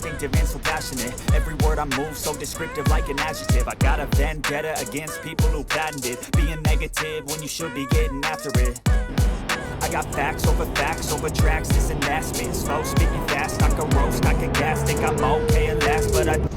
instinctive and so passionate. Every word I move so descriptive like an adjective. I got a vendetta against people who patented being negative when you should be getting after it. I got facts over tracks, this and that's me. Slow speaking fast, I can roast, I can gas. Think I'm okay at last, but I